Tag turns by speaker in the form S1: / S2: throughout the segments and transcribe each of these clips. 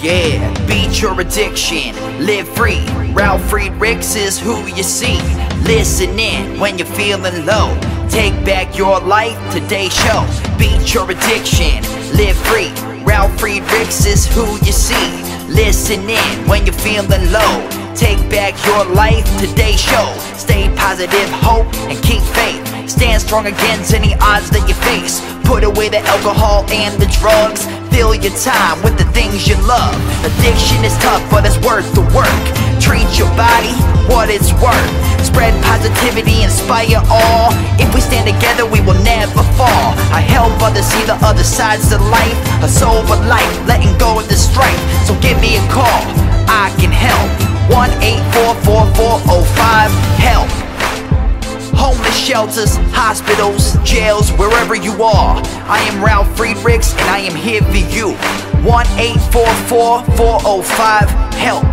S1: Yeah, beat your addiction, live free. Ralf Friedrichs is who you see. Listen in when you're feeling low. Take back your life, today's show. Beat your addiction, live free. Ralf Friedrichs is who you see. Listen in when you're feeling low. Take back your life, today's show. Stay positive, hope, and keep faith. Stand strong against any odds that you face. Put away the alcohol and the drugs. Fill your time with the things you love. Addiction is tough, but it's worth the work. Treat your body what it's worth. Spread positivity, inspire all. If we stand together, we will never fall. I help others see the other sides of life. A sober life, letting go of the strife. So give me a call, I can help. 1-844-4405-HELP. Homeless shelters, hospitals, jails, wherever you are. I am Ralf Friedrichs and I am here for you. 1-844-405-HELP.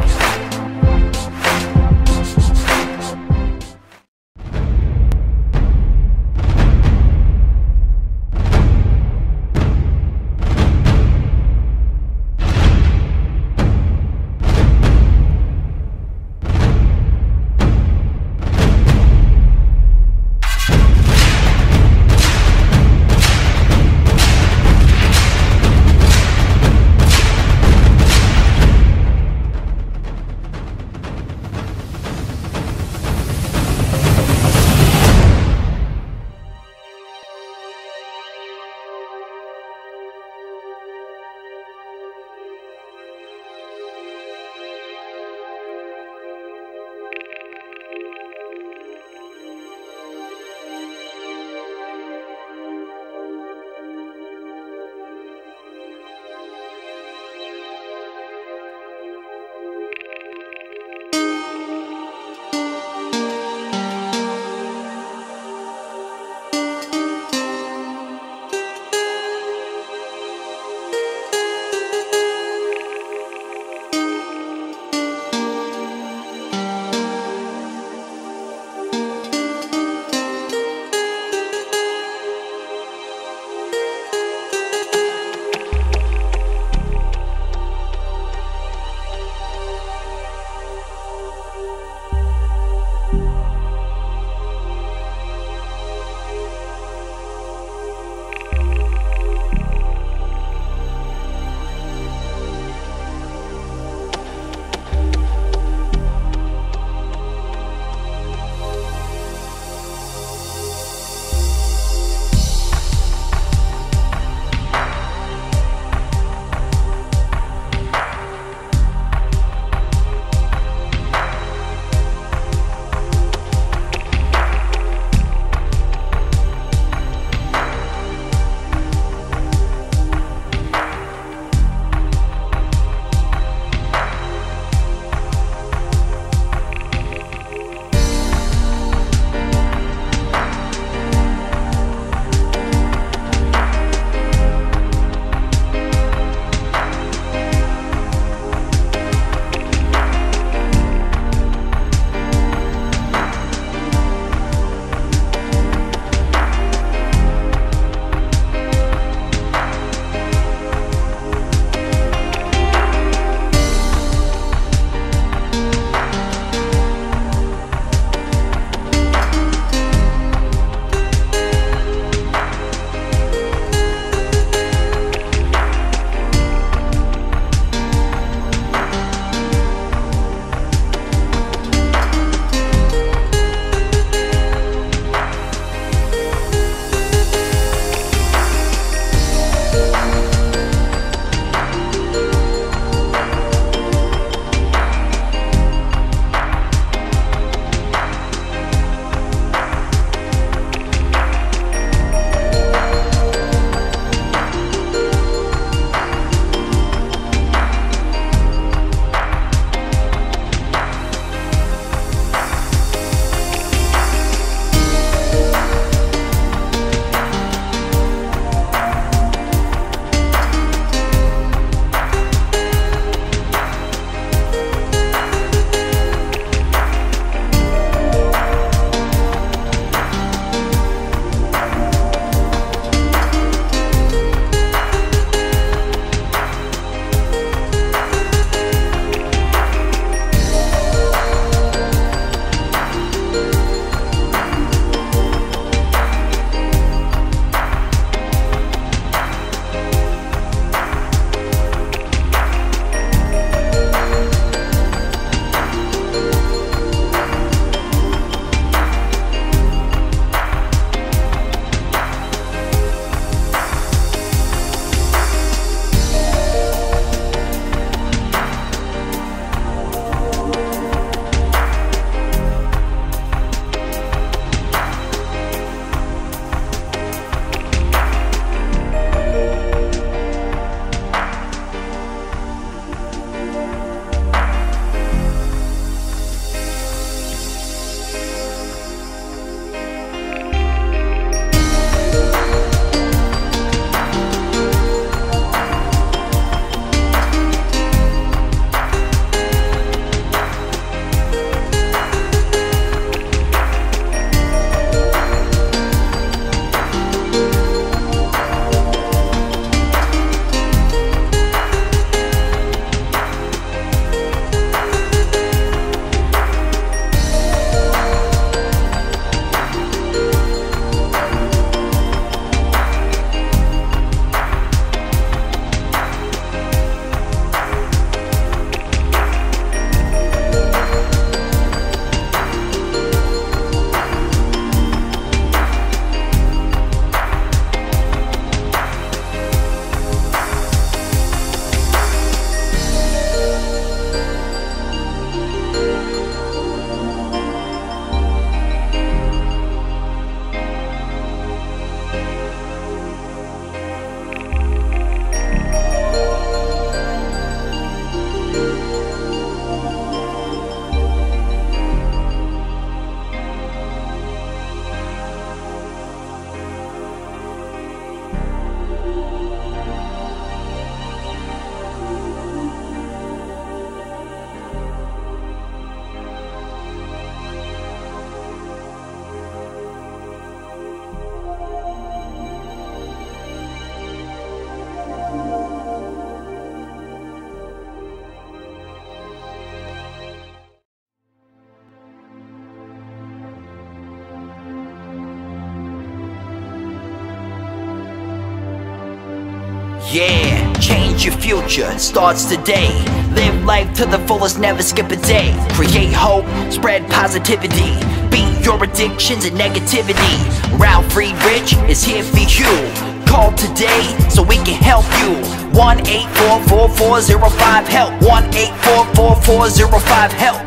S1: Yeah, change your future, starts today. Live life to the fullest, never skip a day. Create hope, spread positivity. Beat your addictions and negativity. Ralf Friedrichs is here for you. Call today so we can help you. 1-844-405-HELP. 1-844-405-HELP.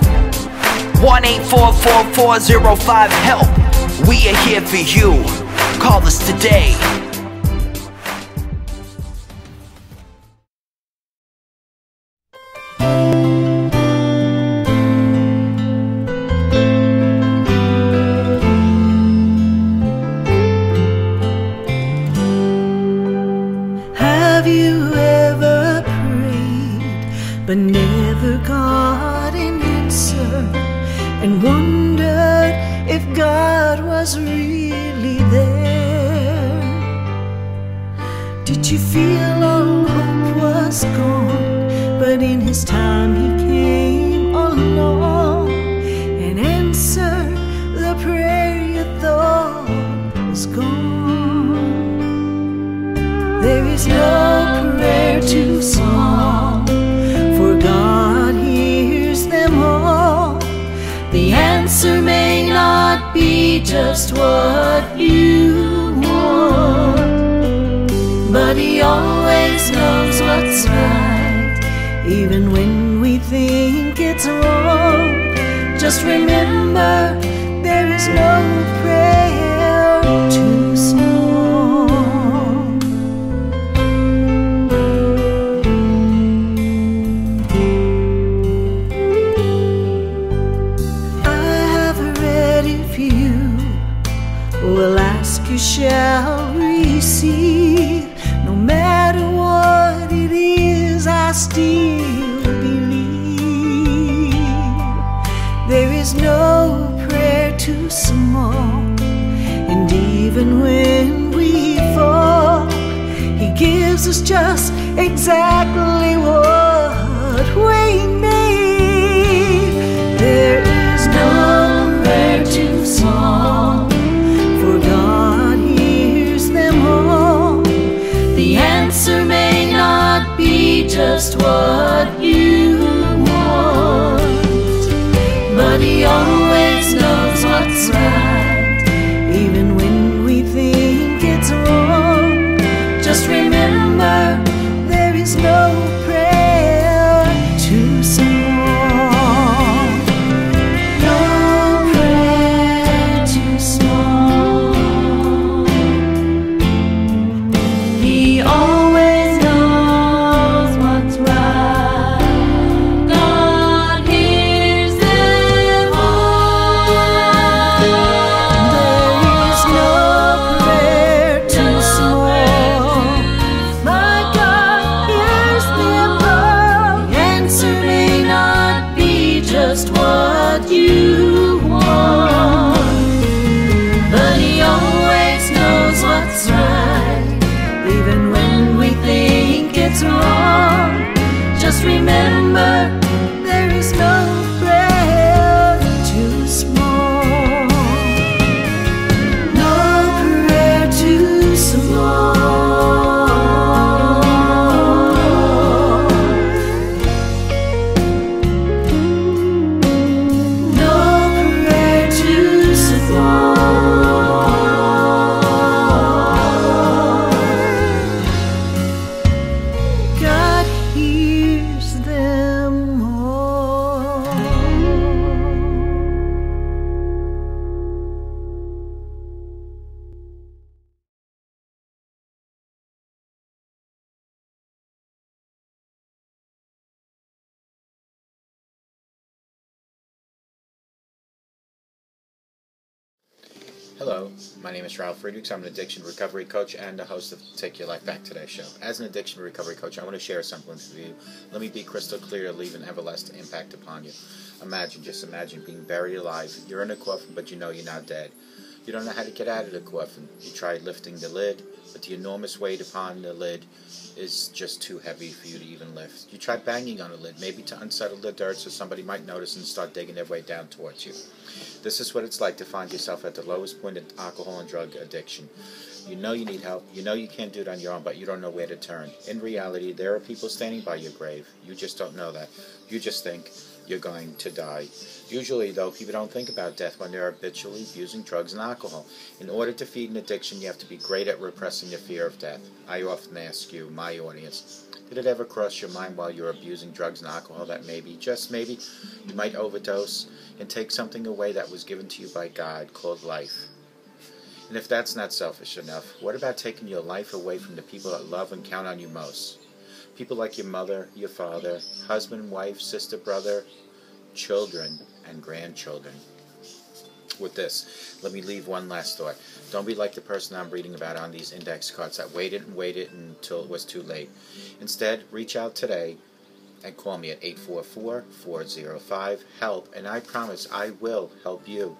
S1: 1-844-405-HELP. We are here for you. Call us today.
S2: Have you ever prayed but never got an answer, and wondered if God was really there? Did you feel all hope was gone, but in His time He came along and answered the prayer you thought was gone? There is no prayer too small, for God hears them all. The answer may not be just what you want, but He always knows what's right, even when we think it's wrong. Just remember, there is no prayer too small. Will ask, you shall receive. No matter what it is, I still believe. There is no prayer too small, and even when we fall, He gives us just exactly what we need. There is no prayer too small, God hears them all. The answer may not be just what you want, but He always knows what's right, even when we think it's wrong. Just remember, there is no prayer too small. Just what you want, but He always knows what's right, even when we think it's wrong. Just remember, there is no prayer too small. No prayer too small.
S3: Hello, my name is Ralf Friedrichs. I'm an addiction recovery coach and the host of Take Your Life Back Today show. As an addiction recovery coach, I want to share something with you. Let me be crystal clear to leave an everlasting impact upon you. Just imagine being buried alive. You're in a coffin, but you know you're not dead. You don't know how to get out of the coffin. You try lifting the lid, but the enormous weight upon the lid is just too heavy for you to even lift. You try banging on the lid, maybe to unsettle the dirt so somebody might notice and start digging their way down towards you. This is what it's like to find yourself at the lowest point of alcohol and drug addiction. You know you need help. You know you can't do it on your own, but you don't know where to turn. In reality, there are people standing by your grave. You just don't know that. You just think you're going to die. Usually, though, people don't think about death when they're habitually using drugs and alcohol. In order to feed an addiction, you have to be great at repressing the fear of death. I often ask you, my audience, did it ever cross your mind while you're abusing drugs and alcohol that maybe, just maybe, you might overdose and take something away that was given to you by God called life? And if that's not selfish enough, what about taking your life away from the people that love and count on you most? People like your mother, your father, husband, wife, sister, brother, children, and grandchildren. With this, let me leave one last thought. Don't be like the person I'm reading about on these index cards that waited and waited until it was too late. Instead, reach out today and call me at 844-405-HELP, and I promise I will help you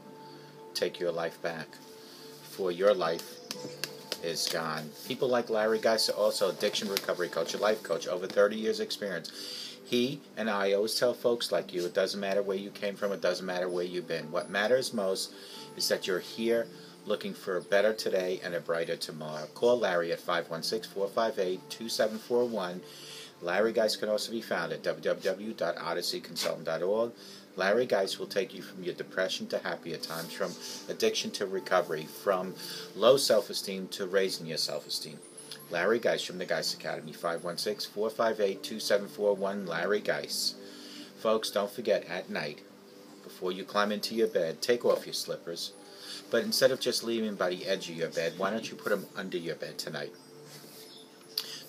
S3: take your life back. For your life is gone. People like Larry Geis are also addiction recovery coach, a life coach, over 30 years experience. He and I always tell folks like you, it doesn't matter where you came from, it doesn't matter where you've been. What matters most is that you're here looking for a better today and a brighter tomorrow. Call Larry at 516-458-2741. Larry Geis can also be found at www.odysseyconsultant.org. Larry Geis will take you from your depression to happier times, from addiction to recovery, from low self-esteem to raising your self-esteem. Larry Geis from the Geis Academy, 516-458-2741, Larry Geis. Folks, don't forget, at night, before you climb into your bed, take off your slippers. But instead of just leaving by the edge of your bed, why don't you put them under your bed tonight?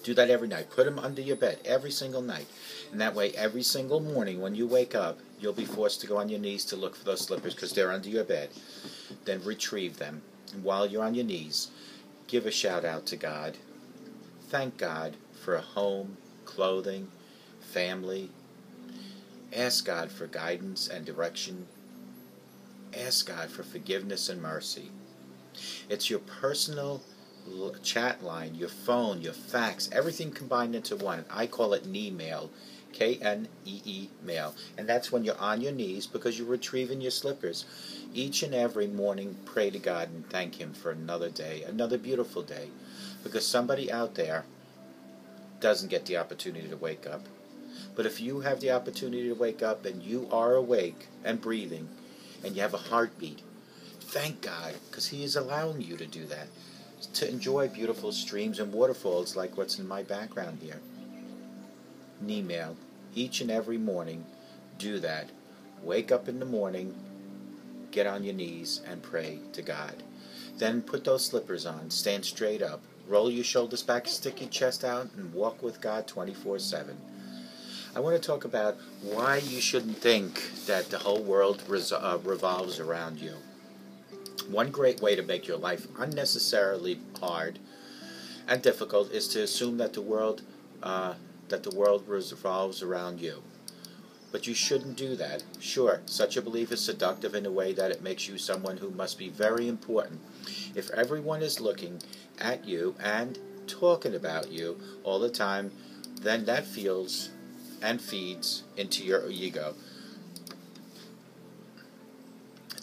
S3: Do that every night. Put them under your bed every single night. And that way, every single morning when you wake up, you'll be forced to go on your knees to look for those slippers because they're under your bed. Then retrieve them. And while you're on your knees, give a shout out to God. Thank God for a home, clothing, family. Ask God for guidance and direction. Ask God for forgiveness and mercy. It's your personal chat line, your phone, your fax, everything combined into one. I call it knee-mail, Knee mail. And that's when you're on your knees because you're retrieving your slippers. Each and every morning, pray to God and thank Him for another day, another beautiful day. Because somebody out there doesn't get the opportunity to wake up. But if you have the opportunity to wake up and you are awake and breathing and you have a heartbeat, thank God, because He is allowing you to do that. To enjoy beautiful streams and waterfalls like what's in my background here. Knee-mail. Each and every morning, do that. Wake up in the morning, get on your knees, and pray to God. Then put those slippers on, stand straight up, roll your shoulders back, stick your chest out, and walk with God 24/7. I want to talk about why you shouldn't think that the whole world revolves around you. One great way to make your life unnecessarily hard and difficult is to assume that the world revolves around you. But you shouldn't do that. Sure, such a belief is seductive in a way that it makes you someone who must be very important. If everyone is looking at you and talking about you all the time, then that feels and feeds into your ego.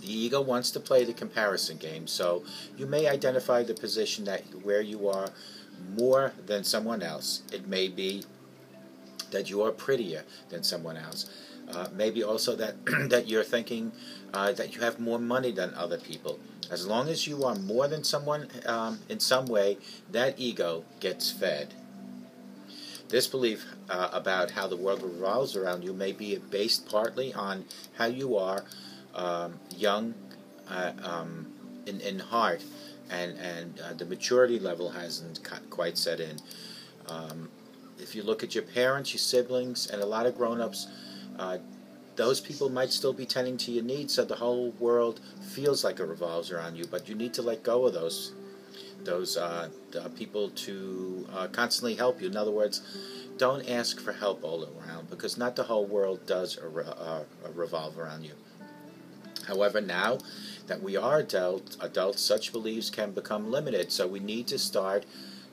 S3: The ego wants to play the comparison game, so you may identify the position that where you are more than someone else. It may be that you are prettier than someone else. Maybe also that that you're thinking that you have more money than other people. As long as you are more than someone in some way, that ego gets fed. This belief about how the world revolves around you may be based partly on how you are young in heart, and the maturity level hasn't quite set in. If you look at your parents, your siblings, and a lot of grown-ups, those people might still be tending to your needs, so the whole world feels like it revolves around you. But you need to let go of those people to constantly help you. In other words, don't ask for help all around, because not the whole world does revolve around you. However, now that we are adults, such beliefs can become limited. So we need to start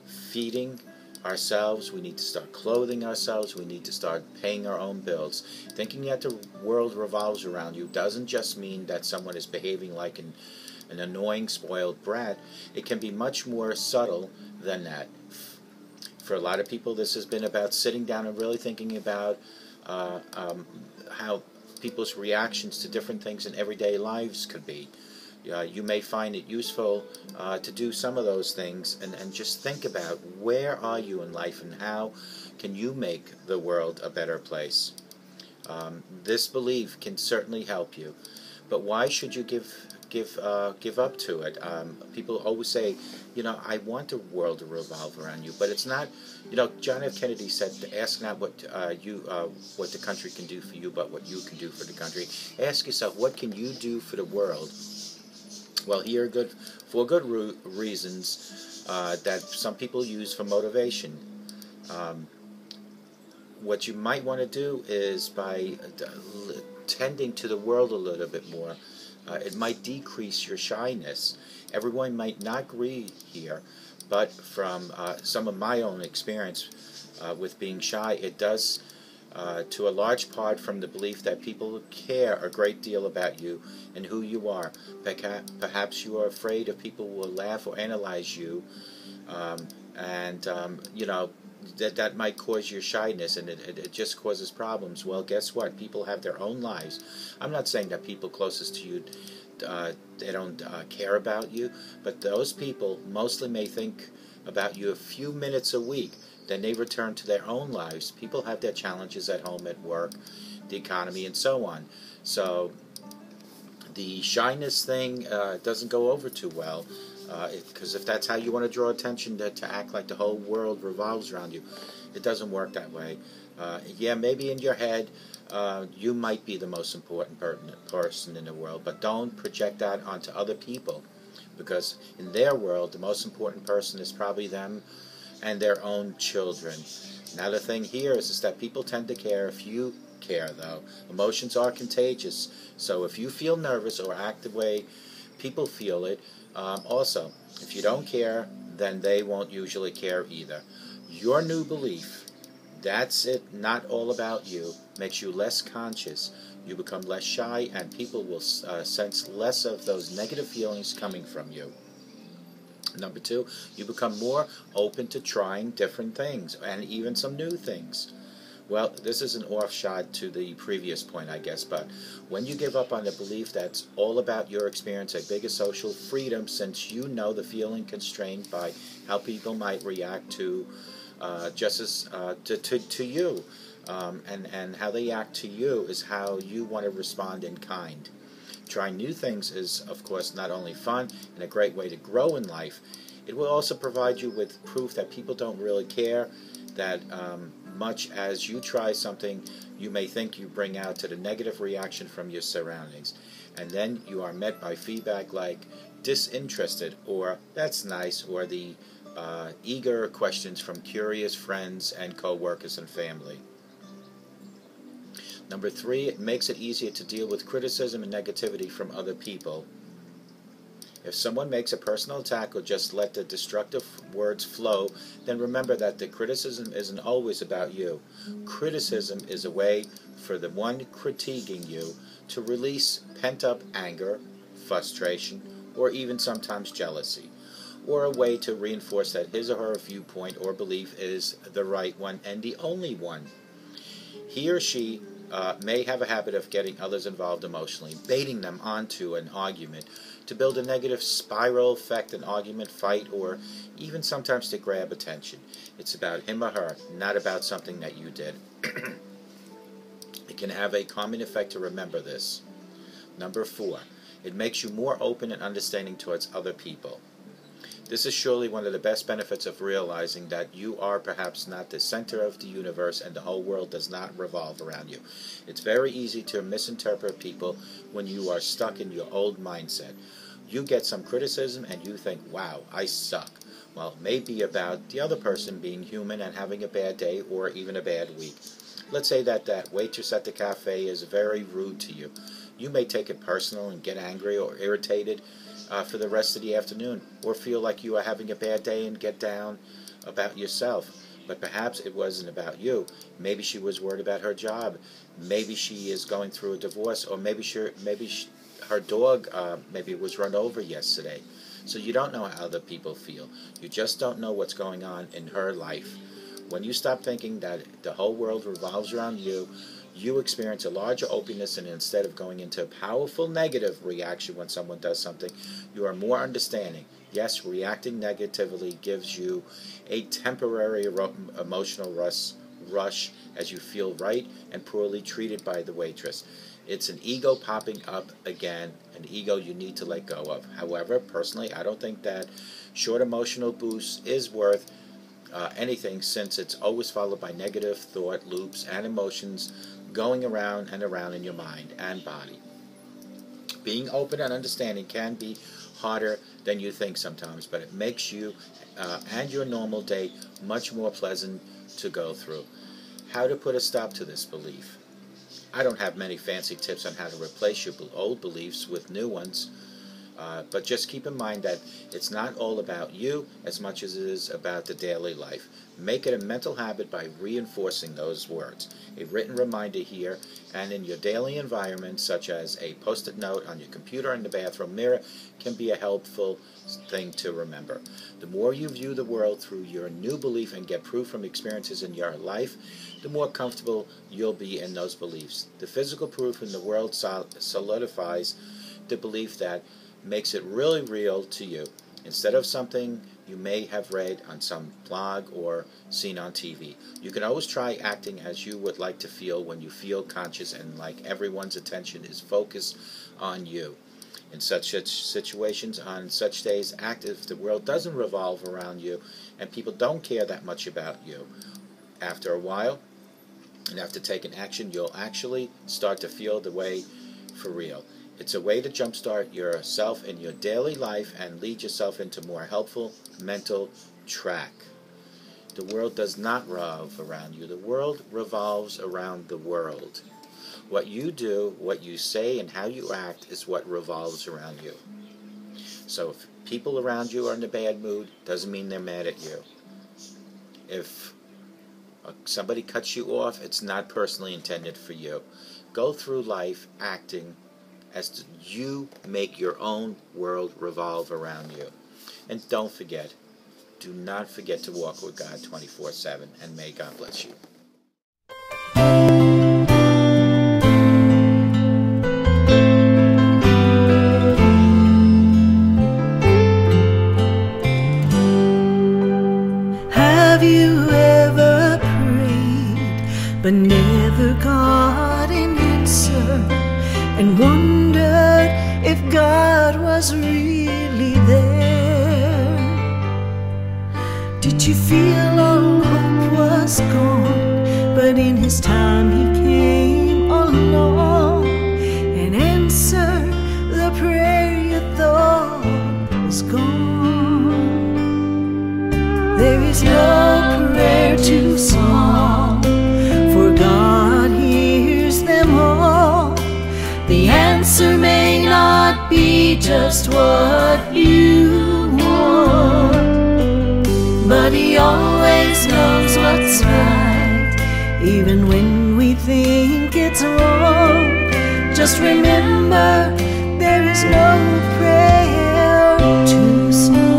S3: feeding ourselves. We need to start clothing ourselves. We need to start paying our own bills. Thinking that the world revolves around you doesn't just mean that someone is behaving like an annoying, spoiled brat. It can be much more subtle than that. For a lot of people, this has been about sitting down and really thinking about how people's reactions to different things in everyday lives could be. You may find it useful to do some of those things and just think about where are you in life and how can you make the world a better place. This belief can certainly help you, but why should you give up to it? People always say, I want the world to revolve around you, but it's not. John F. Kennedy said, "Ask not what what the country can do for you, but what you can do for the country." Ask yourself, what can you do for the world? Well, here are for good reasons that some people use for motivation. What you might want to do is by tending to the world a little bit more. It might decrease your shyness. Everyone might not agree here, but from some of my own experience with being shy, it does, to a large part, from the belief that people care a great deal about you and who you are. Perhaps you are afraid if people will laugh or analyze you, that might cause your shyness, and it just causes problems. Well, guess what? People have their own lives. I'm not saying that people closest to you, they don't care about you, but those people mostly may think about you a few minutes a week. Then they return to their own lives. People have their challenges at home, at work, the economy, and so on. So the shyness thing doesn't go over too well. Because if that's how you want to draw attention, to act like the whole world revolves around you, it doesn't work that way. Yeah, maybe in your head you might be the most important person in the world, but don't project that onto other people, because in their world the most important person is probably them and their own children. Now the thing here is that people tend to care if you care, though. Emotions are contagious, so if you feel nervous or act the way people feel it, also, if you don't care, then they won't usually care either. Your new belief, that's it, not all about you, makes you less conscious. You become less shy, and people will sense less of those negative feelings coming from you. Number two, you become more open to trying different things, and even some new things. Well, this is an offshot to the previous point, I guess, but when you give up on the belief that's all about your experience, a bigger social freedom, since you know the feeling constrained by how people might react to to you, and how they act to you is how you want to respond in kind. Trying new things is, of course, not only fun and a great way to grow in life, it will also provide you with proof that people don't really care, that much as you try something, you may think you bring out to the negative reaction from your surroundings. And then you are met by feedback like disinterested, or that's nice, or the eager questions from curious friends and co-workers and family. Number three, it makes it easier to deal with criticism and negativity from other people. If someone makes a personal attack or just let the destructive words flow, then remember that the criticism isn't always about you. Criticism is a way for the one critiquing you to release pent-up anger, frustration, or even sometimes jealousy, or a way to reinforce that his or her viewpoint or belief is the right one and the only one. He or she may have a habit of getting others involved emotionally, baiting them onto an argument to build a negative spiral effect, an argument, fight, or even sometimes to grab attention. It's about him or her, not about something that you did. It can have a calming effect to remember this. Number four, it makes you more open and understanding towards other people. This is surely one of the best benefits of realizing that you are perhaps not the center of the universe and the whole world does not revolve around you. It's very easy to misinterpret people when you are stuck in your old mindset. You get some criticism and you think, wow, I suck. Well, it may be about the other person being human and having a bad day or even a bad week. Let's say that waitress at the cafe is very rude to you. You may take it personal and get angry or irritated for the rest of the afternoon, or feel like you are having a bad day and get down about yourself. But perhaps it wasn't about you. Maybe she was worried about her job. Maybe she is going through a divorce, or maybe her dog maybe was run over yesterday. So you don't know how other people feel. You just don't know what's going on in her life. When you stop thinking that the whole world revolves around you, you experience a larger openness, and instead of going into a powerful negative reaction when someone does something, you are more understanding. Yes, reacting negatively gives you a temporary emotional rush as you feel right and poorly treated by the waitress. It's an ego popping up again, an ego you need to let go of. However, personally, I don't think that short emotional boost is worth anything, since it's always followed by negative thought loops and emotions going around and around in your mind and body. Being open and understanding can be harder than you think sometimes, but it makes you and your normal day much more pleasant to go through. How to put a stop to this belief? I don't have many fancy tips on how to replace your old beliefs with new ones, but just keep in mind that it's not all about you as much as it is about the daily life. Make it a mental habit by reinforcing those words. A written reminder here and in your daily environment, such as a post-it note on your computer and the bathroom mirror, can be a helpful thing to remember. The more you view the world through your new belief and get proof from experiences in your life, the more comfortable you'll be in those beliefs. The physical proof in the world solidifies the belief that makes it really real to you, instead of something you may have read on some blog or seen on TV. You can always try acting as you would like to feel when you feel conscious and like everyone's attention is focused on you. In such situations, on such days, act as if the world doesn't revolve around you and people don't care that much about you. After a while, and after taking action, you'll actually start to feel the way for real. It's a way to jumpstart yourself in your daily life and lead yourself into more helpful mental track. The world does not revolve around you. The world revolves around the world. What you do, what you say, and how you act is what revolves around you. So if people around you are in a bad mood, doesn't mean they're mad at you. If somebody cuts you off, it's not personally intended for you. Go through life acting as you make your own world revolve around you. And don't forget, do not forget to walk with God 24/7, and may God bless you.
S2: Have you ever prayed but never got an answer, and wondered if God was really there? Did you feel all hope was gone, but in His time He came along and answered the prayer you thought was gone? There is no prayer too small, for God hears them all. The answer may not be just what you want, but He always knows what's right, even when we think it's wrong. Just remember, there is no prayer too small.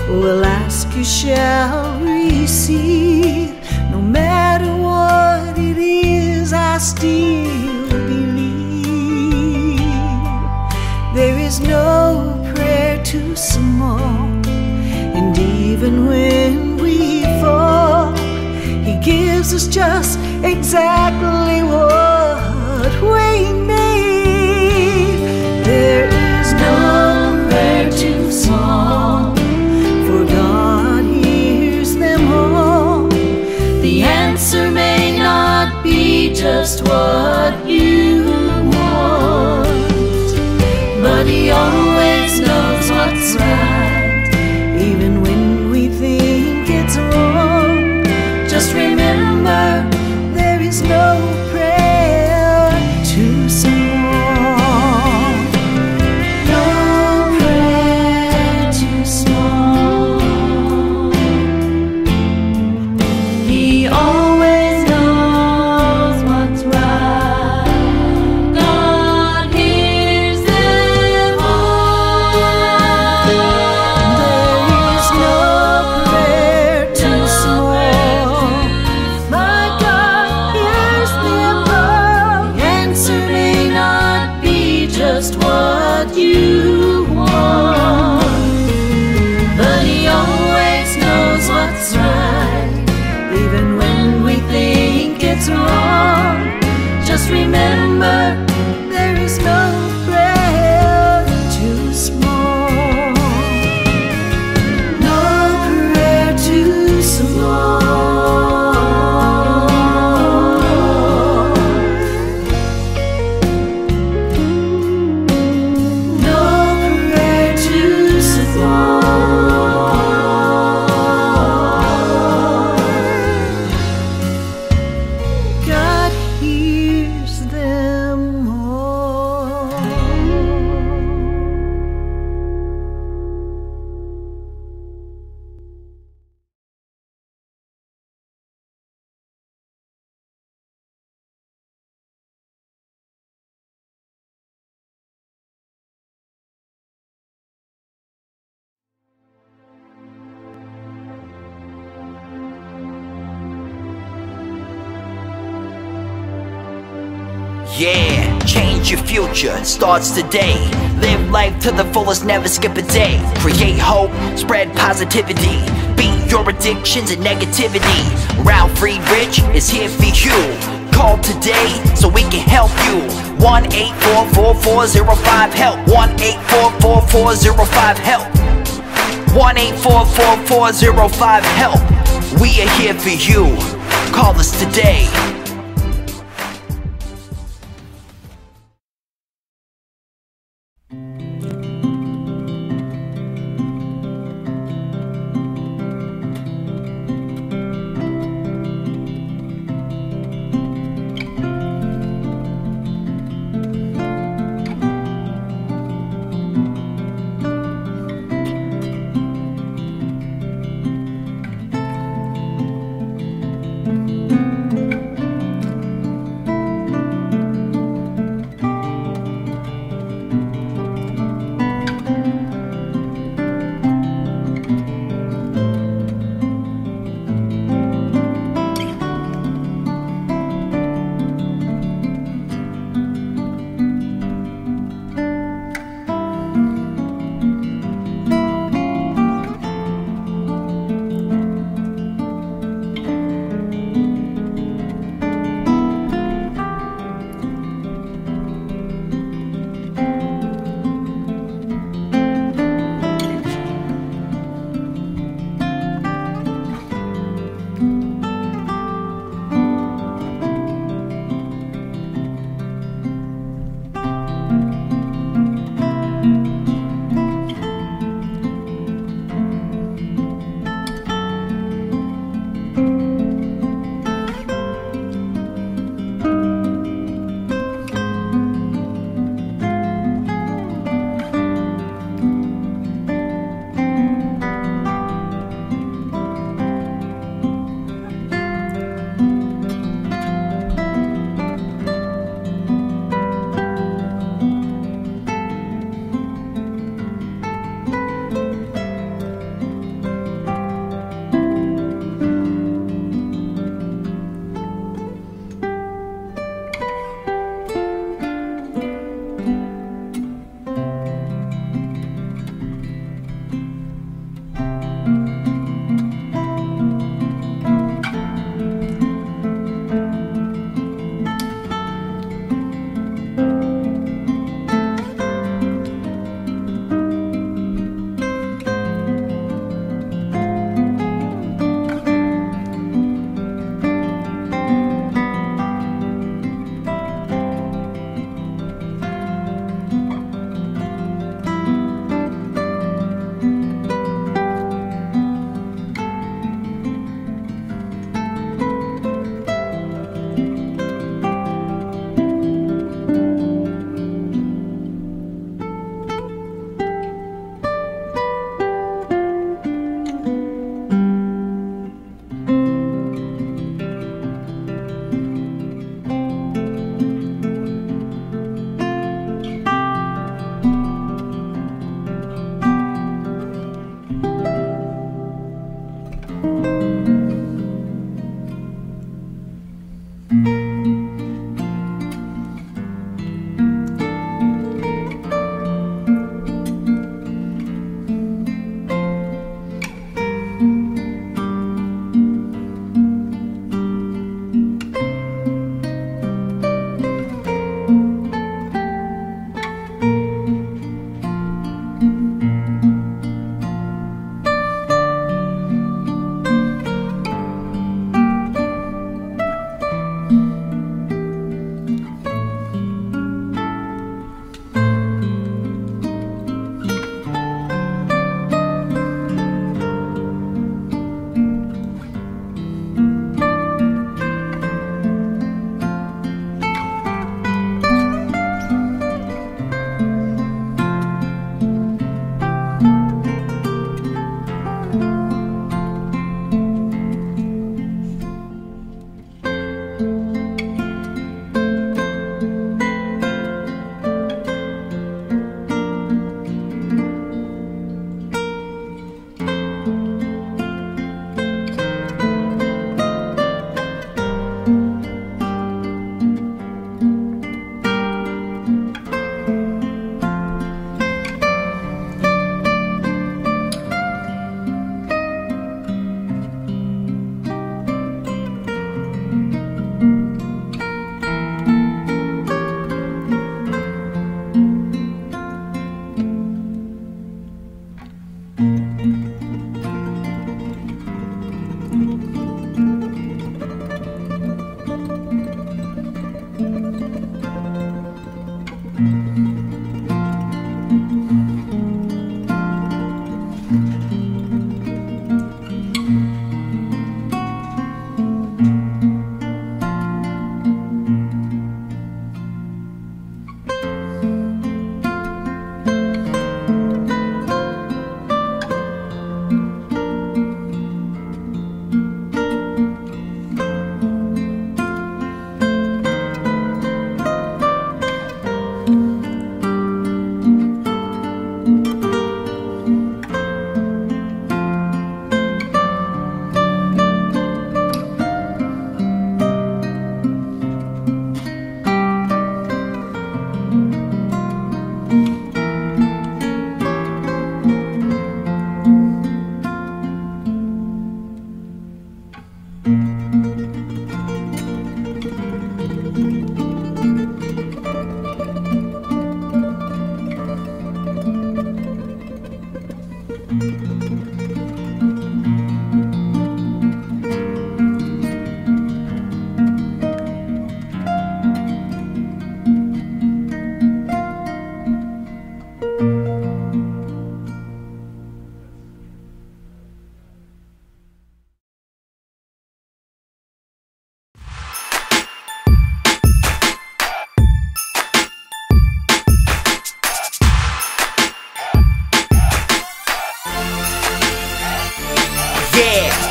S2: Will ask, you shall receive. No matter what it is, I still believe. There is no prayer too small, and even when we fall, He gives us just exactly what we need. There is no prayer too small, God hears them all. The answer may not be just what you want, but He always knows what's right, even when we think it's wrong. Just remember, there is no prayer you want, but He always knows what's right, even when we think it's wrong. Just remember, there is no prayer too small, no prayer too small.
S1: Yeah, change your future, it starts today. Live life to the fullest, never skip a day. Create hope, spread positivity. Beat your addictions and negativity. Ralf Friedrichs is here for you. Call today so we can help you. 1-844-405-HELP. 1-844-405-HELP. 1-844-405-HELP. We are here for you. Call us today.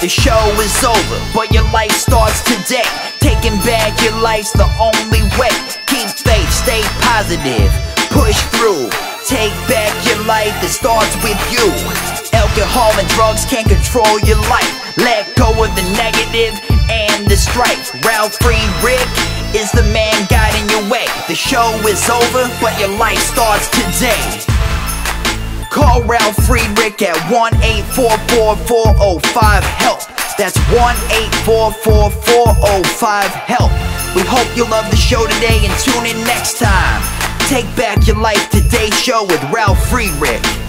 S1: The show is over, but your life starts today. Taking back your life's the only way. Keep faith, stay positive, push through. Take back your life, it starts with you. Alcohol and drugs can't control your life. Let go of the negative and the strife. Ralf Friedrichs is the man guiding your way. The show is over, but your life starts today. Call Ralf Friedrichs at 1-844-405-HELP. That's 1-844-405-HELP. We hope you love the show today and tune in next time. Take back your life, today's show with Ralf Friedrichs.